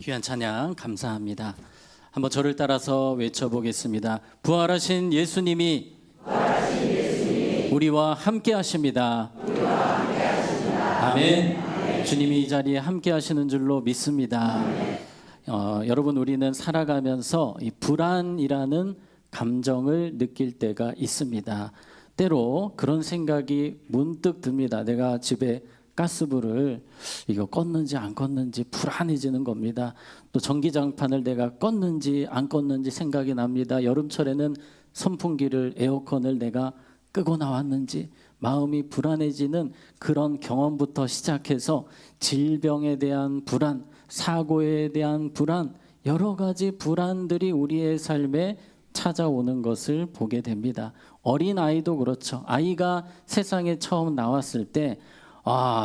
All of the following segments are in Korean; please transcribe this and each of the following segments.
귀한 찬양 감사합니다. 한번 저를 따라서 외쳐보겠습니다. 부활하신 예수님이 우리와 함께 하십니다. 아멘. 주님이 이 자리에 함께 하시는 줄로 믿습니다. 여러분, 우리는 살아가면서 이 불안이라는 감정을 느낄 때가 있습니다. 때로 그런 생각이 문득 듭니다. 내가 집에 가스불을 이거 껐는지 안 껐는지 불안해지는 겁니다. 또 전기장판을 내가 껐는지 안 껐는지 생각이 납니다. 여름철에는 선풍기를 에어컨을 내가 끄고 나왔는지 마음이 불안해지는 그런 경험부터 시작해서 질병에 대한 불안, 사고에 대한 불안, 여러 가지 불안들이 우리의 삶에 찾아오는 것을 보게 됩니다. 어린아이도 그렇죠. 아이가 세상에 처음 나왔을 때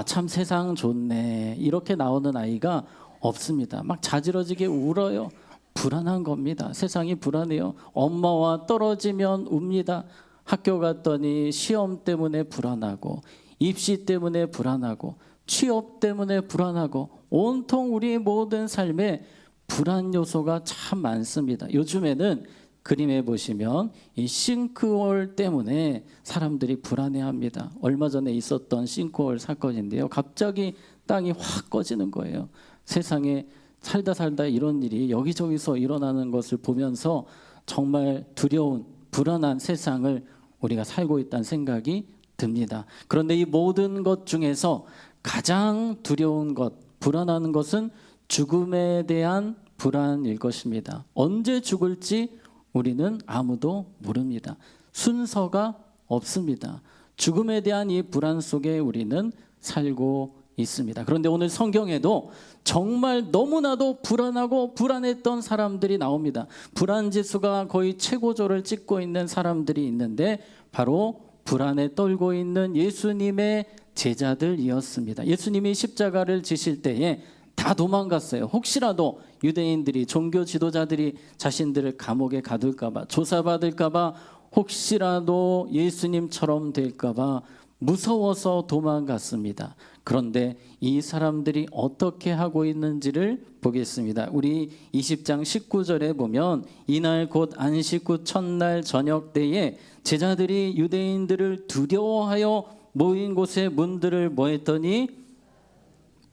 참 세상 좋네 이렇게 나오는 아이가 없습니다. 막 자지러지게 울어요. 불안한 겁니다. 세상이 불안해요. 엄마와 떨어지면 웁니다. 학교 갔더니 시험 때문에 불안하고, 입시 때문에 불안하고, 취업 때문에 불안하고, 온통 우리 모든 삶에 불안 요소가 참 많습니다. 요즘에는 그림에 보시면 이 싱크홀 때문에 사람들이 불안해합니다. 얼마 전에 있었던 싱크홀 사건인데요. 갑자기 땅이 확 꺼지는 거예요. 세상에 살다 이런 일이 여기저기서 일어나는 것을 보면서 정말 두려운 불안한 세상을 우리가 살고 있다는 생각이 듭니다. 그런데 이 모든 것 중에서 가장 두려운 것, 불안한 것은 죽음에 대한 불안일 것입니다. 언제 죽을지 우리는 아무도 모릅니다. 순서가 없습니다. 죽음에 대한 이 불안 속에 우리는 살고 있습니다. 그런데 오늘 성경에도 정말 너무나도 불안하고 불안했던 사람들이 나옵니다. 불안 지수가 거의 최고조를 찍고 있는 사람들이 있는데 바로 불안에 떨고 있는 예수님의 제자들이었습니다. 예수님이 십자가를 지실 때에 다 도망갔어요. 혹시라도 유대인들이, 종교 지도자들이 자신들을 감옥에 가둘까 봐, 조사받을까 봐, 혹시라도 예수님처럼 될까 봐 무서워서 도망갔습니다. 그런데 이 사람들이 어떻게 하고 있는지를 보겠습니다. 우리 20장 19절에 보면 이날 곧 안식 후 첫날 저녁 때에 제자들이 유대인들을 두려워하여 모인 곳의 문들을 뭐 했더니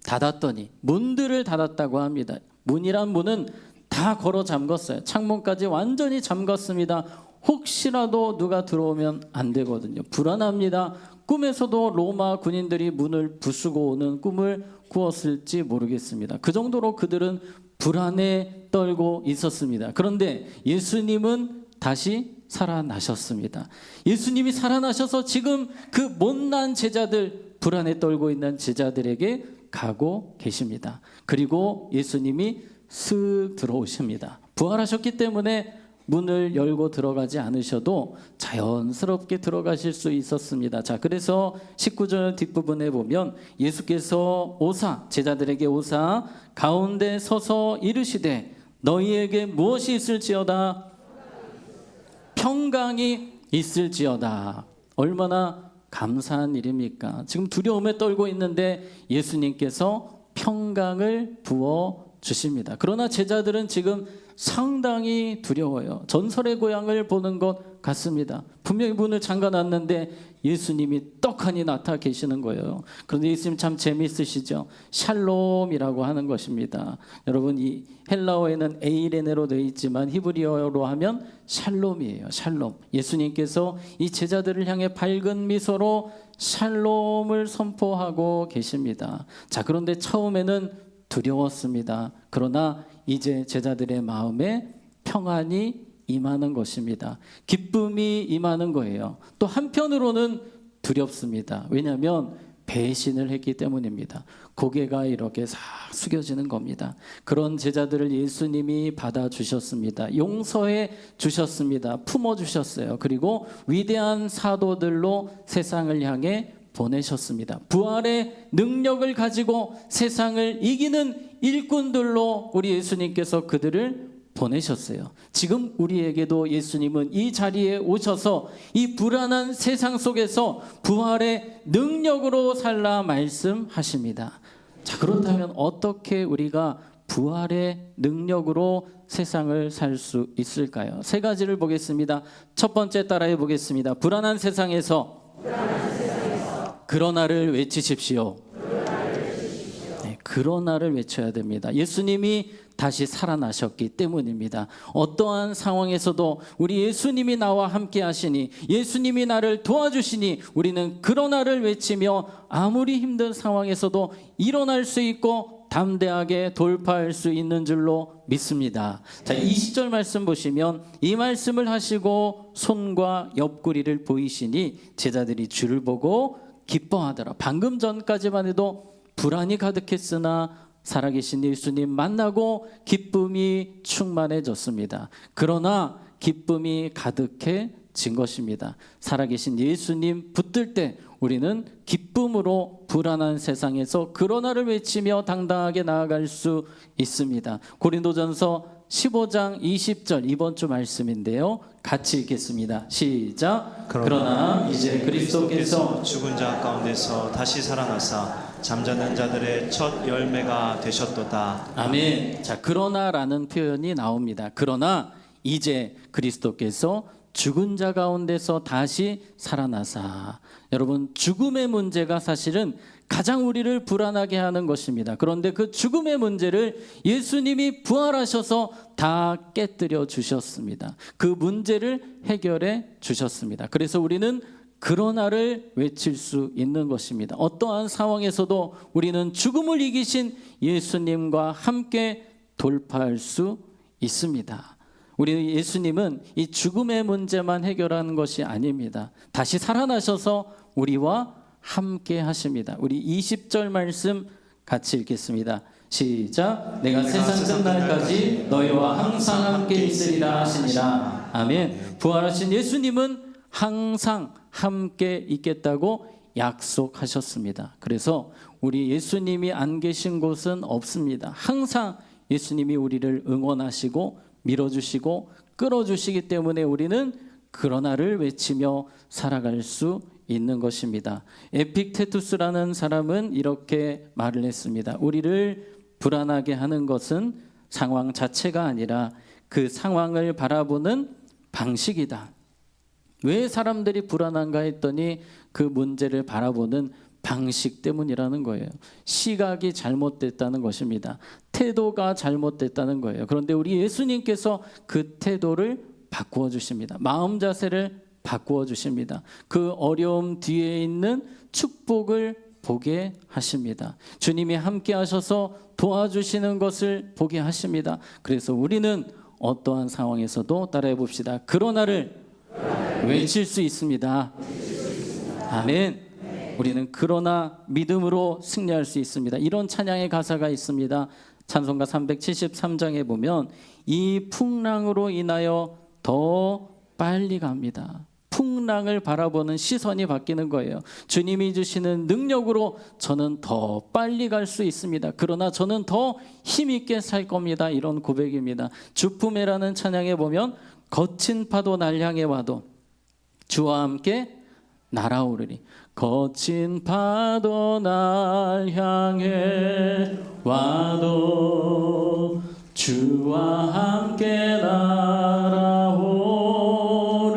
닫았더니, 문들을 닫았다고 합니다. 문이란 문은 다 걸어 잠궜어요. 창문까지 완전히 잠갔습니다. 혹시라도 누가 들어오면 안 되거든요. 불안합니다. 꿈에서도 로마 군인들이 문을 부수고 오는 꿈을 꾸었을지 모르겠습니다. 그 정도로 그들은 불안에 떨고 있었습니다. 그런데 예수님은 다시 살아나셨습니다. 예수님이 살아나셔서 지금 그 못난 제자들, 불안에 떨고 있는 제자들에게 가고 계십니다. 그리고 예수님이 슥 들어오십니다. 부활하셨기 때문에 문을 열고 들어가지 않으셔도 자연스럽게 들어가실 수 있었습니다. 자, 그래서 19절 뒷부분에 보면 예수께서 오사, 제자들에게 오사 가운데 서서 이르시되 너희에게 무엇이 있을지어다? 평강이 있을지어다. 얼마나 감사한 일입니까? 지금 두려움에 떨고 있는데 예수님께서 평강을 부어 주십니다. 그러나 제자들은 지금 상당히 두려워요. 전설의 고향을 보는 것 같습니다. 분명히 문을 잠가놨는데 예수님이 떡하니 나타나 계시는 거예요. 그런데 예수님 참 재미있으시죠? 샬롬이라고 하는 것입니다. 여러분, 이 헬라어에는 에이레네로 되어 있지만 히브리어로 하면 샬롬이에요. 샬롬. 예수님께서 이 제자들을 향해 밝은 미소로 샬롬을 선포하고 계십니다. 자, 그런데 처음에는 두려웠습니다. 그러나 이제 제자들의 마음에 평안이 임하는 것입니다. 기쁨이 임하는 거예요. 또 한편으로는 두렵습니다. 왜냐하면 배신을 했기 때문입니다. 고개가 이렇게 싹 숙여지는 겁니다. 그런 제자들을 예수님이 받아주셨습니다. 용서해 주셨습니다. 품어주셨어요. 그리고 위대한 사도들로 세상을 향해 보내셨습니다. 부활의 능력을 가지고 세상을 이기는 일꾼들로 우리 예수님께서 그들을 보내셨어요. 지금 우리에게도 예수님은 이 자리에 오셔서 이 불안한 세상 속에서 부활의 능력으로 살라 말씀하십니다. 자, 그렇다면 어떻게 우리가 부활의 능력으로 세상을 살 수 있을까요? 세 가지를 보겠습니다. 첫 번째 따라해 보겠습니다. 불안한 세상에서 그러나를 외치십시오. 네, 그러나를 외쳐야 됩니다. 예수님이 다시 살아나셨기 때문입니다. 어떠한 상황에서도 우리 예수님이 나와 함께 하시니, 예수님이 나를 도와주시니 우리는 그러나를 외치며 아무리 힘든 상황에서도 일어날 수 있고 담대하게 돌파할 수 있는 줄로 믿습니다. 자, 20절 말씀 보시면 이 말씀을 하시고 손과 옆구리를 보이시니 제자들이 주를 보고 기뻐하더라. 방금 전까지만 해도 불안이 가득했으나 살아계신 예수님 만나고 기쁨이 충만해졌습니다. 그러나 기쁨이 가득해진 것입니다. 살아계신 예수님 붙들 때 우리는 기쁨으로 불안한 세상에서 그러나를 외치며 당당하게 나아갈 수 있습니다. 고린도전서 15장 20절 이번 주 말씀인데요. 같이 읽겠습니다. 시작. 그러나 이제 그리스도께서 죽은 자 가운데서 다시 살아나사 잠자는 자들의 첫 열매가 되셨도다. 아멘. 자, 그러나라는 표현이 나옵니다. 그러나 이제 그리스도께서 죽은 자 가운데서 다시 살아나사. 여러분, 죽음의 문제가 사실은 가장 우리를 불안하게 하는 것입니다. 그런데 그 죽음의 문제를 예수님이 부활하셔서 다 깨뜨려 주셨습니다. 그 문제를 해결해 주셨습니다. 그래서 우리는 그러나를 외칠 수 있는 것입니다. 어떠한 상황에서도 우리는 죽음을 이기신 예수님과 함께 돌파할 수 있습니다. 우리 예수님은 이 죽음의 문제만 해결하는 것이 아닙니다. 다시 살아나셔서 우리와 함께 하십니다. 우리 20절 말씀 같이 읽겠습니다. 시작. 내가 세상 끝날까지 너희와 항상 함께 있으리라 하시니라. 아멘. 부활하신 예수님은 항상 함께 있겠다고 약속하셨습니다. 그래서 우리 예수님이 안 계신 곳은 없습니다. 항상 예수님이 우리를 응원하시고 밀어주시고 끌어주시기 때문에 우리는 그러나를 외치며 살아갈 수 있는 것입니다. 에픽테투스라는 사람은 이렇게 말을 했습니다. 우리를 불안하게 하는 것은 상황 자체가 아니라 그 상황을 바라보는 방식이다. 왜 사람들이 불안한가 했더니 그 문제를 바라보는 방식 때문이라는 거예요. 시각이 잘못됐다는 것입니다. 태도가 잘못됐다는 거예요. 그런데 우리 예수님께서 그 태도를 바꾸어 주십니다. 마음 자세를 바꾸어 주십니다. 그 어려움 뒤에 있는 축복을 보게 하십니다. 주님이 함께 하셔서 도와주시는 것을 보게 하십니다. 그래서 우리는 어떠한 상황에서도 따라해 봅시다. 그러나를 외칠 수 있습니다. 아멘. 우리는 그러나 믿음으로 승리할 수 있습니다. 이런 찬양의 가사가 있습니다. 찬송가 373장에 보면 이 풍랑으로 인하여 더 빨리 갑니다. 풍랑을 바라보는 시선이 바뀌는 거예요. 주님이 주시는 능력으로 저는 더 빨리 갈 수 있습니다. 그러나 저는 더 힘있게 살 겁니다. 이런 고백입니다. 주품에라는 찬양에 보면 거친 파도 날 향해 와도 주와 함께 날아오르리. 거친 파도 날 향해 와도 주와 함께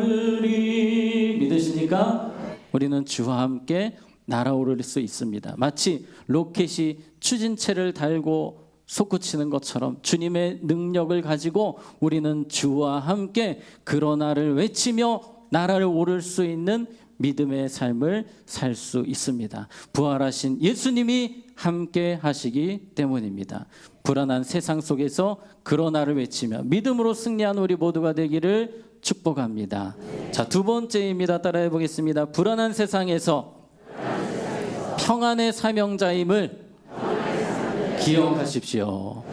날아오르리. 믿으십니까? 우리는 주와 함께 날아오를 수 있습니다. 마치 로켓이 추진체를 달고 솟구치는 것처럼 주님의 능력을 가지고 우리는 주와 함께 그러나를 외치며 나라를 오를 수 있는 믿음의 삶을 살 수 있습니다. 부활하신 예수님이 함께 하시기 때문입니다. 불안한 세상 속에서 그러나를 외치며 믿음으로 승리한 우리 모두가 되기를 축복합니다. 자, 두 번째입니다. 따라해 보겠습니다. 불안한 세상에서 평안의 사명자임을 기억하십시오.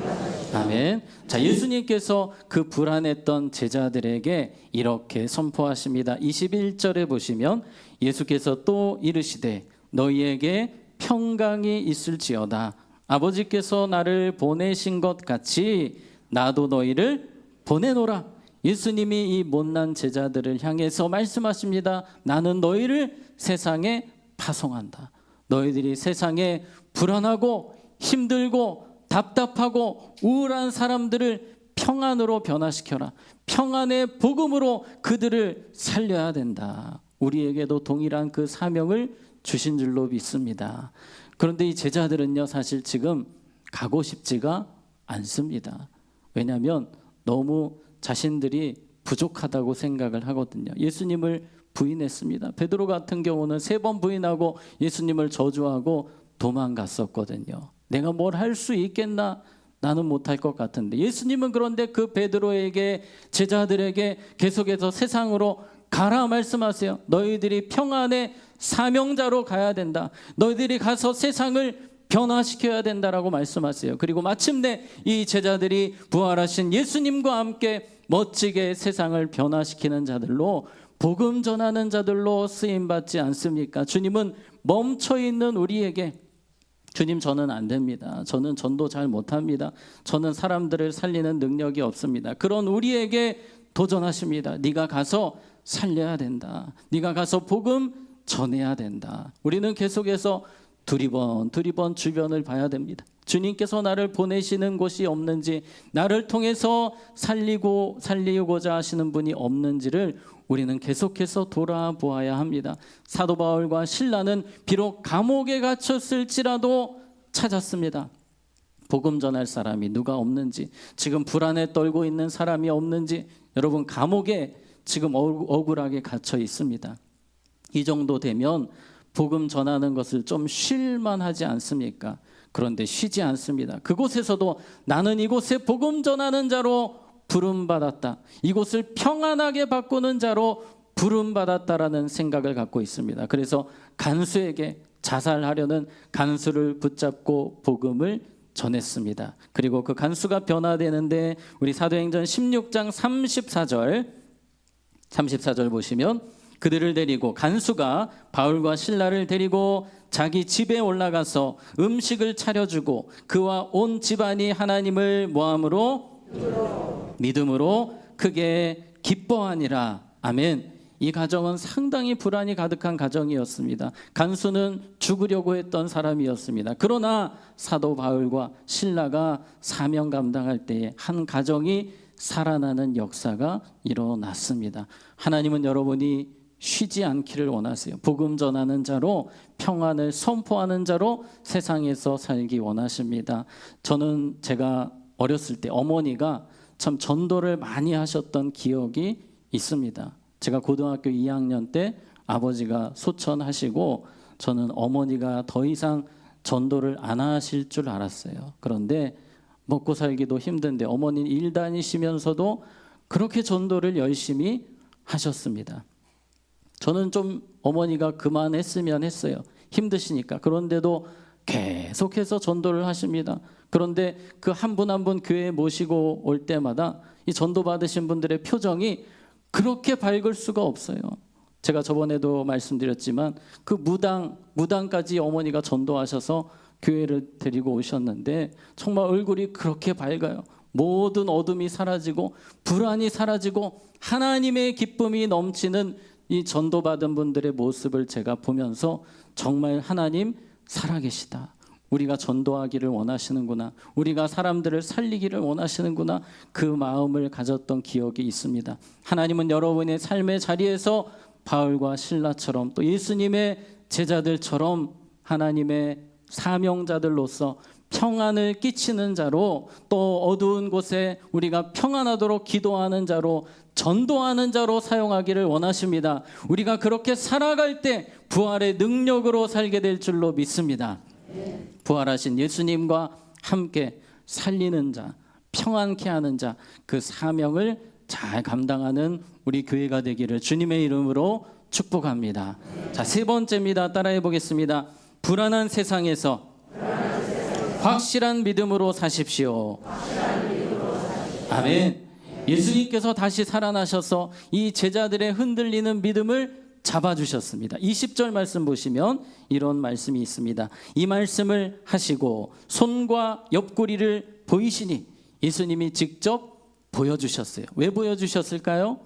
아멘. 자, 예수님께서 그 불안했던 제자들에게 이렇게 선포하십니다. 21절에 보시면 예수께서 또 이르시되 너희에게 평강이 있을지어다. 아버지께서 나를 보내신 것 같이 나도 너희를 보내노라. 예수님이 이 못난 제자들을 향해서 말씀하십니다. 나는 너희를 세상에 파송한다. 너희들이 세상에 불안하고 힘들고 답답하고 우울한 사람들을 평안으로 변화시켜라. 평안의 복음으로 그들을 살려야 된다. 우리에게도 동일한 그 사명을 주신 줄로 믿습니다. 그런데 이 제자들은요, 사실 지금 가고 싶지가 않습니다. 왜냐하면 너무 자신들이 부족하다고 생각을 하거든요. 예수님을 부인했습니다. 베드로 같은 경우는 3번 부인하고 예수님을 저주하고 도망갔었거든요. 내가 뭘 할 수 있겠나? 나는 못할 것 같은데. 예수님은 그런데 그 베드로에게, 제자들에게 계속해서 세상으로 가라 말씀하세요. 너희들이 평안의 사명자로 가야 된다. 너희들이 가서 세상을 변화시켜야 된다라고 말씀하세요. 그리고 마침내 이 제자들이 부활하신 예수님과 함께 멋지게 세상을 변화시키는 자들로, 복음 전하는 자들로 쓰임받지 않습니까? 주님은 멈춰있는 우리에게, 주님 저는 안 됩니다. 저는 전도 잘 못합니다. 저는 사람들을 살리는 능력이 없습니다. 그런 우리에게 도전하십니다. 네가 가서 살려야 된다. 네가 가서 복음 전해야 된다. 우리는 계속해서 두리번 주변을 봐야 됩니다. 주님께서 나를 보내시는 곳이 없는지, 나를 통해서 살리고자 하시는 분이 없는지를 우리는 계속해서 돌아보아야 합니다. 사도 바울과 실라는 비록 감옥에 갇혔을지라도 찾았습니다. 복음 전할 사람이 누가 없는지, 지금 불안에 떨고 있는 사람이 없는지. 여러분, 감옥에 지금 억울하게 갇혀 있습니다. 이 정도 되면 복음 전하는 것을 좀 쉴만하지 않습니까? 그런데 쉬지 않습니다. 그곳에서도 나는 이곳에 복음 전하는 자로 부름받았다. 이곳을 평안하게 바꾸는 자로 부름받았다라는 생각을 갖고 있습니다. 그래서 간수에게 자살하려는 간수를 붙잡고 복음을 전했습니다. 그리고 그 간수가 변화되는데 우리 사도행전 16장 34절 보시면, 그들을 데리고, 간수가 바울과 실라를 데리고 자기 집에 올라가서 음식을 차려주고 그와 온 집안이 하나님을 뭐함으로? 믿음으로 크게 기뻐하니라. 아멘. 이 가정은 상당히 불안이 가득한 가정이었습니다. 간수는 죽으려고 했던 사람이었습니다. 그러나 사도 바울과 실라가 사명 감당할 때에 한 가정이 살아나는 역사가 일어났습니다. 하나님은 여러분이 쉬지 않기를 원하세요. 복음 전하는 자로, 평안을 선포하는 자로 세상에서 살기 원하십니다. 저는 제가 어렸을 때 어머니가 참 전도를 많이 하셨던 기억이 있습니다. 제가 고등학교 2학년 때 아버지가 소천하시고 저는 어머니가 더 이상 전도를 안 하실 줄 알았어요. 그런데 먹고 살기도 힘든데 어머니는 일 다니시면서도 그렇게 전도를 열심히 하셨습니다. 저는 좀 어머니가 그만했으면 했어요. 힘드시니까. 그런데도 계속해서 전도를 하십니다. 그런데 그 한 분 한 분 교회에 모시고 올 때마다 이 전도 받으신 분들의 표정이 그렇게 밝을 수가 없어요. 제가 저번에도 말씀드렸지만 그 무당까지 어머니가 전도하셔서 교회를 데리고 오셨는데 정말 얼굴이 그렇게 밝아요. 모든 어둠이 사라지고 불안이 사라지고 하나님의 기쁨이 넘치는 이 전도받은 분들의 모습을 제가 보면서 정말 하나님 살아계시다. 우리가 전도하기를 원하시는구나. 우리가 사람들을 살리기를 원하시는구나. 그 마음을 가졌던 기억이 있습니다. 하나님은 여러분의 삶의 자리에서 바울과 실라처럼 또 예수님의 제자들처럼 하나님의 사명자들로서 평안을 끼치는 자로, 또 어두운 곳에 우리가 평안하도록 기도하는 자로, 전도하는 자로 사용하기를 원하십니다. 우리가 그렇게 살아갈 때 부활의 능력으로 살게 될 줄로 믿습니다. 부활하신 예수님과 함께 살리는 자, 평안케 하는 자, 그 사명을 잘 감당하는 우리 교회가 되기를 주님의 이름으로 축복합니다. 자, 3번째입니다. 따라해 보겠습니다. 불안한 세상에서 확실한 믿음으로 사십시오. 아멘. 예수님께서 다시 살아나셔서 이 제자들의 흔들리는 믿음을 잡아주셨습니다. 20절 말씀 보시면 이런 말씀이 있습니다. 이 말씀을 하시고 손과 옆구리를 보이시니, 예수님이 직접 보여주셨어요. 왜 보여주셨을까요?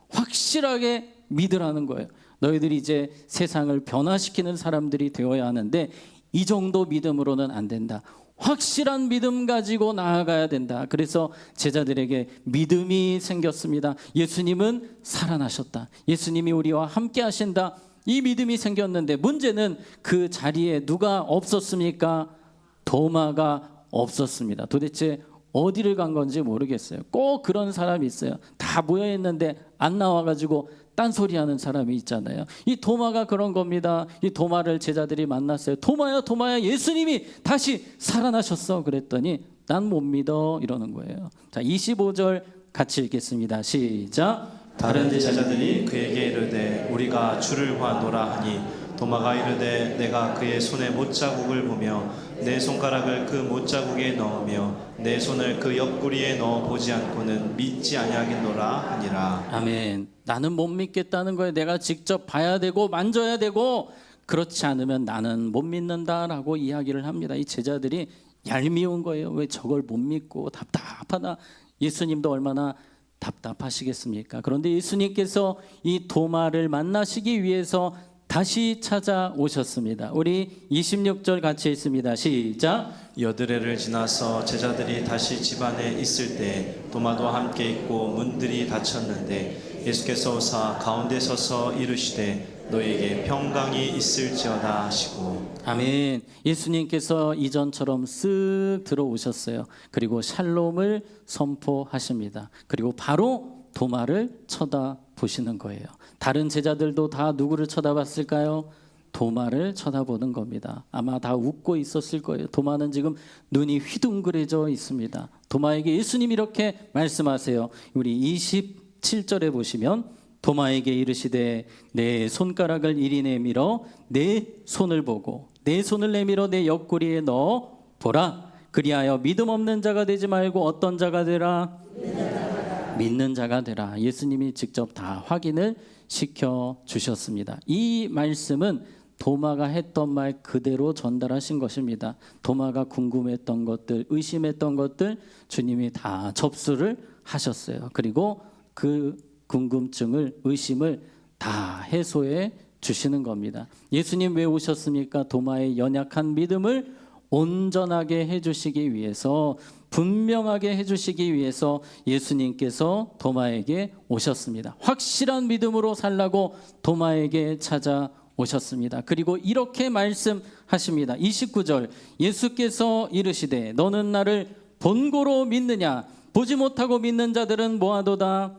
확실하게 믿으라는 거예요. 너희들이 이제 세상을 변화시키는 사람들이 되어야 하는데 이 정도 믿음으로는 안 된다. 확실한 믿음 가지고 나아가야 된다. 그래서 제자들에게 믿음이 생겼습니다. 예수님은 살아나셨다. 예수님이 우리와 함께 하신다. 이 믿음이 생겼는데 문제는 그 자리에 누가 없었습니까? 도마가 없었습니다. 도대체 어디를 간 건지 모르겠어요. 꼭 그런 사람이 있어요. 다 모여 있는데 안 나와가지고 딴소리하는 사람이 있잖아요. 이 도마가 그런 겁니다. 이 도마를 제자들이 만났어요. 도마야 도마야, 예수님이 다시 살아나셨어. 그랬더니 난 못 믿어 이러는 거예요. 자, 25절 같이 읽겠습니다. 시작. 다른 제자들이 그에게 이르되 우리가 주를 구하노라 하니 도마가 이르되 내가 그의 손에 못자국을 보며 내 손가락을 그 못자국에 넣으며 내 손을 그 옆구리에 넣어 보지 않고는 믿지 아니하겠노라 하니라. 아멘. 나는 못 믿겠다는 거예요. 내가 직접 봐야 되고 만져야 되고 그렇지 않으면 나는 못 믿는다라고 이야기를 합니다. 이 제자들이 얄미운 거예요. 왜 저걸 못 믿고 답답하다. 예수님도 얼마나 답답하시겠습니까? 그런데 예수님께서 이 도마를 만나시기 위해서 다시 찾아오셨습니다. 우리 26절 같이 읽습니다. 시작. 여드레를 지나서 제자들이 다시 집안에 있을 때 도마도 함께 있고 문들이 닫혔는데 예수께서 오사 가운데 서서 이르시되 너희에게 평강이 있을지어다 하시고. 아멘. 예수님께서 이전처럼 쓱 들어오셨어요. 그리고 샬롬을 선포하십니다. 그리고 바로 도마를 쳐다보시는 거예요. 다른 제자들도 다 누구를 쳐다봤을까요? 도마를 쳐다보는 겁니다. 아마 다 웃고 있었을 거예요. 도마는 지금 눈이 휘둥그레져 있습니다. 도마에게 예수님이 이렇게 말씀하세요. 우리 27절에 보시면 도마에게 이르시되 내 손가락을 이리 내밀어 내 손을 보고 내 손을 내밀어 내 옆구리에 넣어 보라. 그리하여 믿음 없는 자가 되지 말고 어떤 자가 되라? 믿는 자가 되라. 예수님이 직접 다 확인을 시켜 주셨습니다. 이 말씀은 도마가 했던 말 그대로 전달하신 것입니다. 도마가 궁금했던 것들, 의심했던 것들 주님이 다 접수를 하셨어요. 그리고 그 궁금증을, 의심을 다 해소해 주시는 겁니다. 예수님 왜 오셨습니까? 도마의 연약한 믿음을 온전하게 해주시기 위해서, 분명하게 해주시기 위해서 예수님께서 도마에게 오셨습니다. 확실한 믿음으로 살라고 도마에게 찾아오셨습니다. 그리고 이렇게 말씀하십니다. 29절 예수께서 이르시되 너는 나를 본고로 믿느냐? 보지 못하고 믿는 자들은 뭐하도다?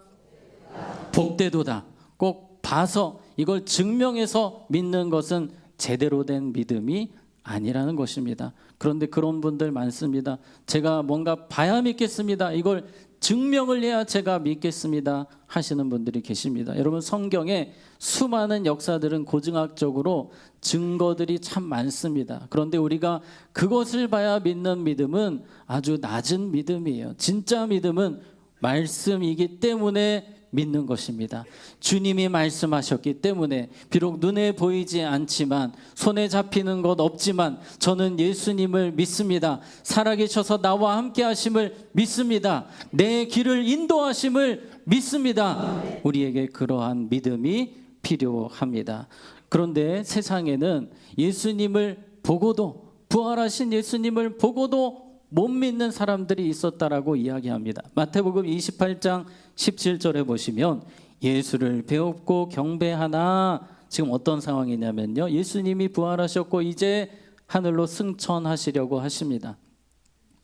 복되도다. 꼭 봐서 이걸 증명해서 믿는 것은 제대로 된 믿음이 아니라는 것입니다. 그런데 그런 분들 많습니다. 제가 뭔가 봐야 믿겠습니다. 이걸 증명을 해야 제가 믿겠습니다 하시는 분들이 계십니다. 여러분, 성경에 수많은 역사들은 고증학적으로 증거들이 참 많습니다. 그런데 우리가 그것을 봐야 믿는 믿음은 아주 낮은 믿음이에요. 진짜 믿음은 말씀이기 때문에 믿는 것입니다. 주님이 말씀하셨기 때문에 비록 눈에 보이지 않지만 손에 잡히는 것 없지만 저는 예수님을 믿습니다. 살아계셔서 나와 함께 하심을 믿습니다. 내 길을 인도하심을 믿습니다. 우리에게 그러한 믿음이 필요합니다. 그런데 세상에는 예수님을 보고도, 부활하신 예수님을 보고도 못 믿는 사람들이 있었다라고 이야기합니다. 마태복음 28장 17절에 보시면 예수를 배웁고 경배하나, 지금 어떤 상황이냐면요, 예수님이 부활하셨고 이제 하늘로 승천하시려고 하십니다.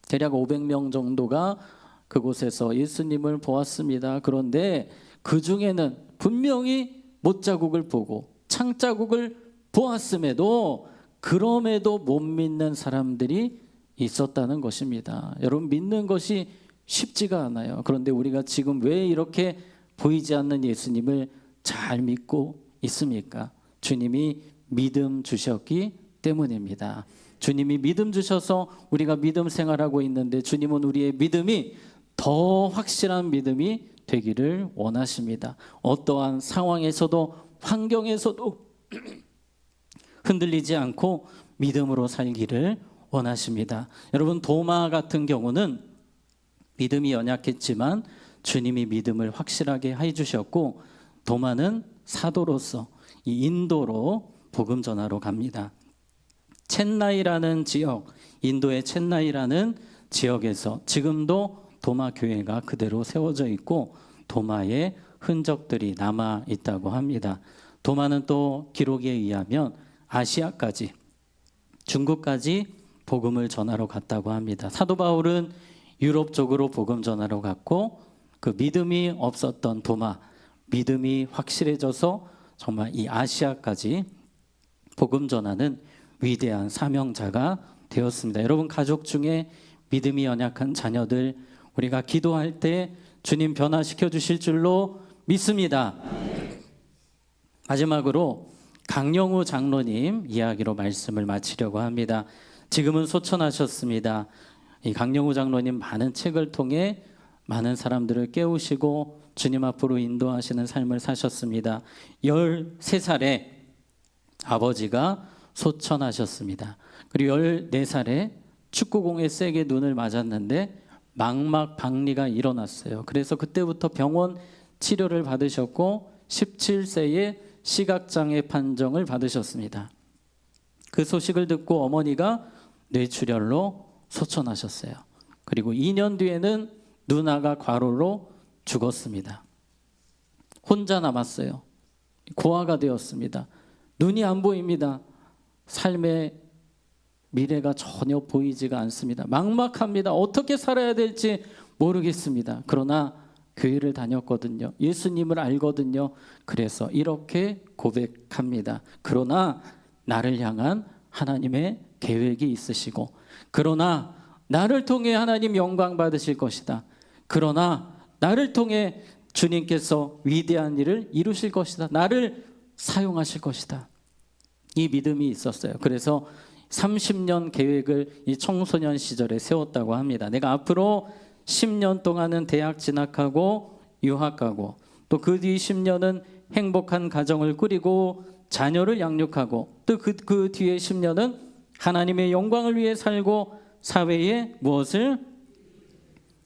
대략 500명 정도가 그곳에서 예수님을 보았습니다. 그런데 그 중에는 분명히 못자국을 보고 창자국을 보았음에도 그럼에도 못 믿는 사람들이 있었다는 것입니다. 여러분, 믿는 것이 쉽지가 않아요. 그런데 우리가 지금 왜 이렇게 보이지 않는 예수님을 잘 믿고 있습니까? 주님이 믿음 주셨기 때문입니다. 주님이 믿음 주셔서 우리가 믿음 생활하고 있는데 주님은 우리의 믿음이 더 확실한 믿음이 되기를 원하십니다. 어떠한 상황에서도 환경에서도 흔들리지 않고 믿음으로 살기를 원하십니다. 여러분, 도마 같은 경우는 믿음이 연약했지만 주님이 믿음을 확실하게 해주셨고, 도마는 사도로서 이 인도로 복음 전하러 갑니다. 첸나이라는 지역, 인도의 첸나이라는 지역에서 지금도 도마 교회가 그대로 세워져 있고 도마의 흔적들이 남아 있다고 합니다. 도마는 또 기록에 의하면 아시아까지, 중국까지 복음을 전하러 갔다고 합니다. 사도 바울은 유럽 쪽으로 복음 전하러 갔고 그 믿음이 없었던 도마, 믿음이 확실해져서 정말 이 아시아까지 복음 전하는 위대한 사명자가 되었습니다. 여러분 가족 중에 믿음이 연약한 자녀들 우리가 기도할 때 주님 변화시켜 주실 줄로 믿습니다. 마지막으로 강영우 장로님 이야기로 말씀을 마치려고 합니다. 지금은 소천하셨습니다. 이 강영우 장로님 많은 책을 통해 많은 사람들을 깨우시고 주님 앞으로 인도하시는 삶을 사셨습니다. 13살에 아버지가 소천하셨습니다. 그리고 14살에 축구공에 세게 눈을 맞았는데 망막 박리가 일어났어요. 그래서 그때부터 병원 치료를 받으셨고 17세에 시각장애 판정을 받으셨습니다. 그 소식을 듣고 어머니가 뇌출혈로 소천하셨어요. 그리고 2년 뒤에는 누나가 과로로 죽었습니다. 혼자 남았어요. 고아가 되었습니다. 눈이 안 보입니다. 삶의 미래가 전혀 보이지가 않습니다. 막막합니다. 어떻게 살아야 될지 모르겠습니다. 그러나 교회를 다녔거든요. 예수님을 알거든요. 그래서 이렇게 고백합니다. 그러나 나를 향한 하나님의 계획이 있으시고, 그러나 나를 통해 하나님 영광 받으실 것이다. 그러나 나를 통해 주님께서 위대한 일을 이루실 것이다. 나를 사용하실 것이다. 이 믿음이 있었어요. 그래서 30년 계획을 이 청소년 시절에 세웠다고 합니다. 내가 앞으로 10년 동안은 대학 진학하고 유학 가고 또 그 뒤 10년은 행복한 가정을 꾸리고 자녀를 양육하고 또 그 뒤에 10년은 하나님의 영광을 위해 살고 사회에 무엇을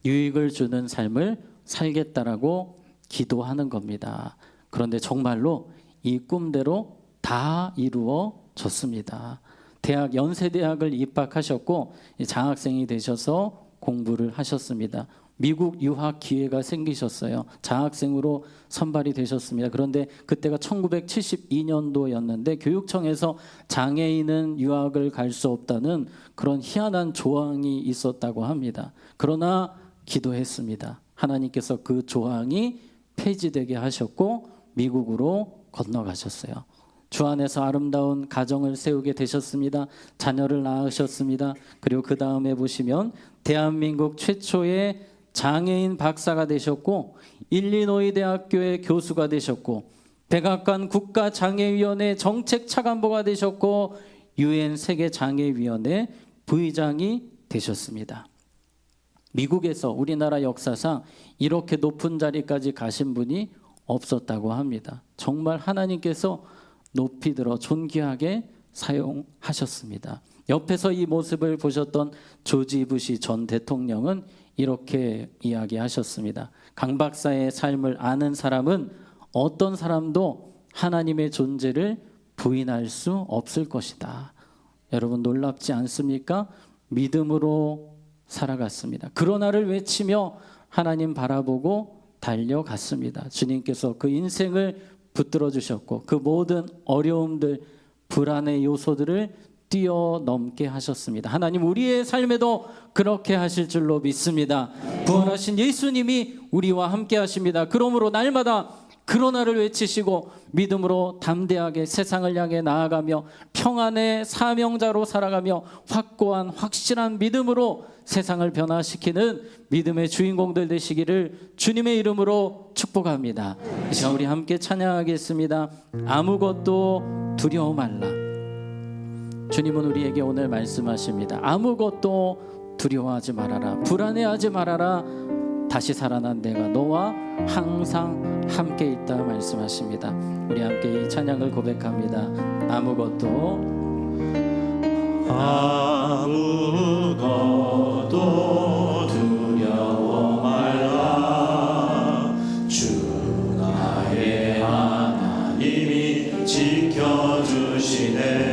유익을 주는 삶을 살겠다라고 기도하는 겁니다. 그런데 정말로 이 꿈대로 다 이루어졌습니다. 연세대학을 입학하셨고 장학생이 되셔서 공부를 하셨습니다. 미국 유학 기회가 생기셨어요. 장학생으로 선발이 되셨습니다. 그런데 그때가 1972년도였는데 교육청에서 장애인은 유학을 갈 수 없다는 그런 희한한 조항이 있었다고 합니다. 그러나 기도했습니다. 하나님께서 그 조항이 폐지되게 하셨고 미국으로 건너가셨어요. 주 안에서 아름다운 가정을 세우게 되셨습니다. 자녀를 낳으셨습니다. 그리고 그 다음에 보시면 대한민국 최초의 장애인 박사가 되셨고 일리노이 대학교의 교수가 되셨고 백악관 국가장애위원회 정책차관보가 되셨고 UN 세계장애위원회 부의장이 되셨습니다. 미국에서 우리나라 역사상 이렇게 높은 자리까지 가신 분이 없었다고 합니다. 정말 하나님께서 높이 들어 존귀하게 사용하셨습니다. 옆에서 이 모습을 보셨던 조지 부시 전 대통령은 이렇게 이야기하셨습니다. 강 박사의 삶을 아는 사람은 어떤 사람도 하나님의 존재를 부인할 수 없을 것이다. 여러분 놀랍지 않습니까? 믿음으로 살아갔습니다. 그러나를 외치며 하나님 바라보고 달려갔습니다. 주님께서 그 인생을 붙들어 주셨고 그 모든 어려움들, 불안의 요소들을 뛰어넘게 하셨습니다. 하나님 우리의 삶에도 그렇게 하실 줄로 믿습니다. 부활하신 예수님이 우리와 함께 하십니다. 그러므로 날마다 그러나를 외치시고 믿음으로 담대하게 세상을 향해 나아가며 평안의 사명자로 살아가며 확고한 확실한 믿음으로 세상을 변화시키는 믿음의 주인공들 되시기를 주님의 이름으로 축복합니다. 이 시간 우리 함께 찬양하겠습니다. 아무것도 두려워 말라. 주님은 우리에게 오늘 말씀하십니다. 아무것도 두려워하지 말아라. 불안해하지 말아라. 다시 살아난 내가 너와 항상 함께 있다 말씀하십니다. 우리 함께 이 찬양을 고백합니다. 아무것도 두려워 말라. 주 나의 하나님이 지켜주시네.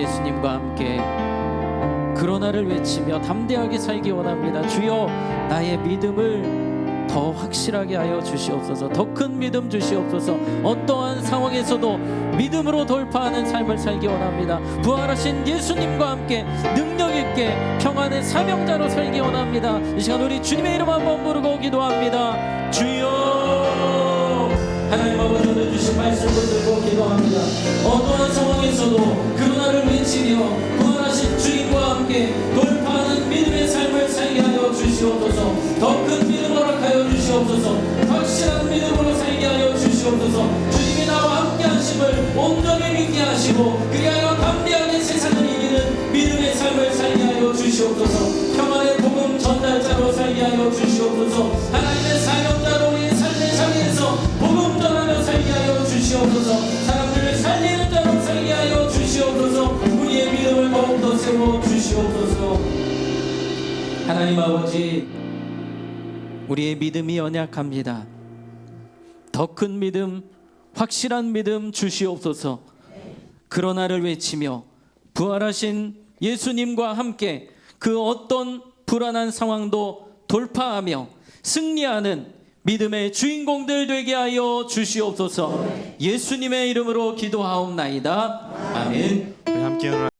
예수님과 함께 그러나를 외치며 담대하게 살기 원합니다. 주여 나의 믿음을 더 확실하게 하여 주시옵소서. 더 큰 믿음 주시옵소서. 어떠한 상황에서도 믿음으로 돌파하는 삶을 살기 원합니다. 부활하신 예수님과 함께 능력 있게 평안의 사명자로 살기 원합니다. 이 시간 우리 주님의 이름 한번 부르고 기도합니다. 주여, 하나님 아버지 오늘 주신 말씀을 듣고 기도합니다. 어떠한 상황에서도 그러나를 외치며 부활하신 주님과 함께 돌파하는 믿음의 삶을 살게 하여 주시옵소서. 더 큰 믿음 허락하여 주시옵소서. 확실한 믿음으로 살게 하여 주시옵소서. 주님이 나와 함께 하심을 온전히 믿게 하시고 그리하여 담대하게 세상을 이기는 믿음의 삶을 살게 하여 주시옵소서. 평안의 복음 전달자로 살게 하여 주시옵소서. 하나님의 사명자로 우리의 삶의 자리에서 복음 전하며 살게 하여 주시옵소서. 사람들을 살리는 자로 살게 하여 주시옵소서. 우리의 믿음을 더욱더 세워 주시옵소서. 하나님 아버지, 우리의 믿음이 연약합니다. 더 큰 믿음, 확실한 믿음 주시옵소서. 그러나를 외치며 부활하신 예수님과 함께 그 어떤 불안한 상황도 돌파하며 승리하는 믿음의 주인공들 되게 하여 주시옵소서. 예수님의 이름으로 기도하옵나이다. 아멘. 우리 함께